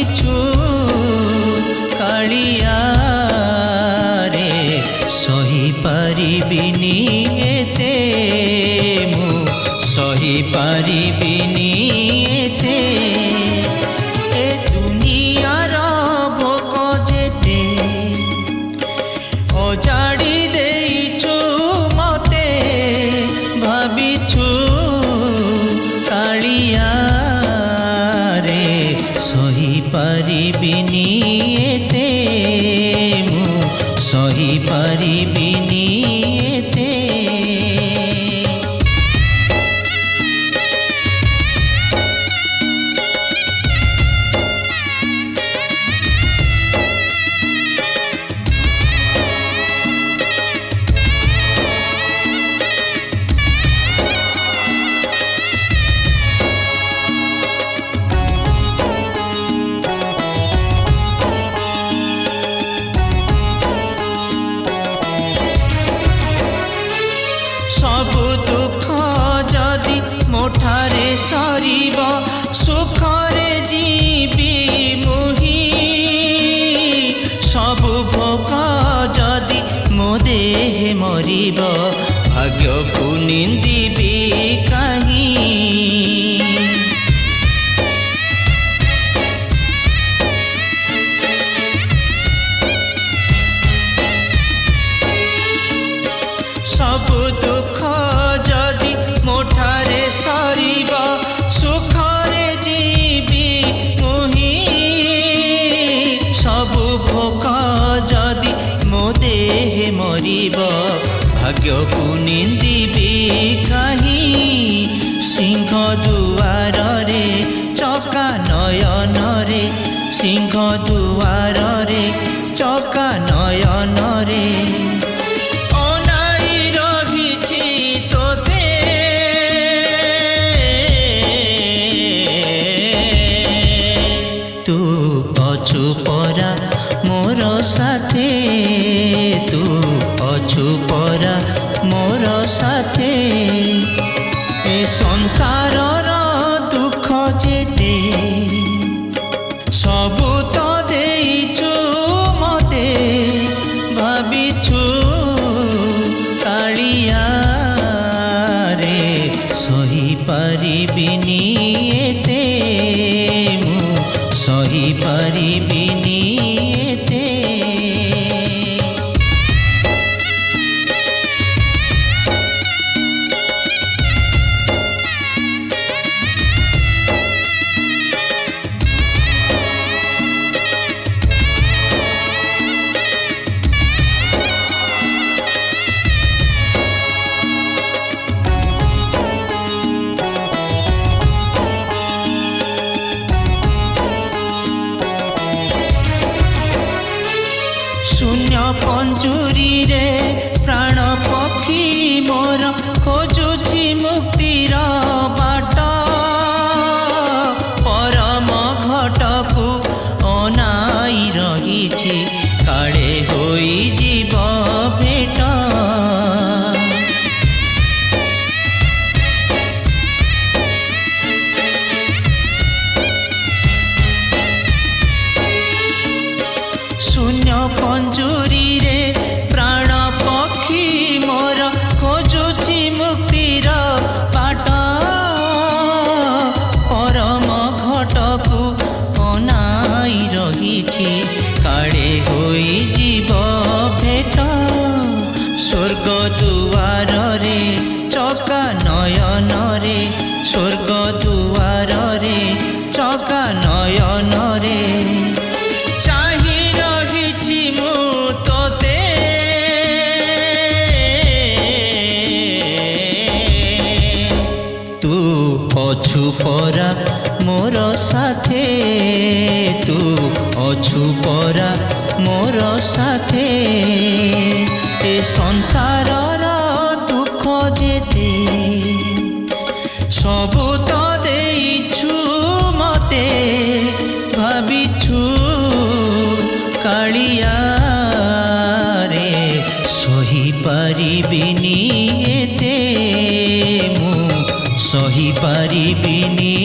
ভাবিছু কালিয়া রে সহি পারিবিনি এতে মু সহি পারিবিনি এতে এ দুনিয়ার ভোক যেতে অজাড়ি দেইছু মতে ভাবিছু কালিয়া রে সহি পারিবিনি এতে মু সহি পারিবিনি এতে सबु दुख जदि मोठारे सरीब सुखरे जीवी मुही सबु भोग जदि मो देहे मरीब भाग्य को निंदिबी कहीं सबु दुख जदि मोठारे सरीब सुखरे जीवी मुही सबु भोग जदि मो देहे मरीब भाग्य को निंदिबी कहीं सिंह दुआर रे चका नयन रे सिंह दुआर रे चका नयन रे तू अछु परा मोर साथे तू अछु परा मोर साथे ए संसार दुख जेते सबु तो देइछु मते भाबिछु कालिया रे सही पारिबिनी एते मु सही पारिबिनी एते शून्य पंजुरी रे प्राण पक्षी मोर खोजुछि मुक्तिर बाट परम घटकु अनाई रहिछि काळे होई जीव भेट शून्य पंजुरी रे प्राण पक्षी मोर खोजुछि मुक्तिर बाट परम घटकु अनाई रहिछि काळे होई जीव भेट स्वर्ग दुआर रे चका नयन रे स्वर्ग दुआर रे चका नयन रे तू अछु परा मोर साथे तू अछु परा मोर साथे ए संसार दुख जेते सबु तो देइछु मते भाबिछु कालिया रे सही पारिबिनी एते मु सही पारिबिनी।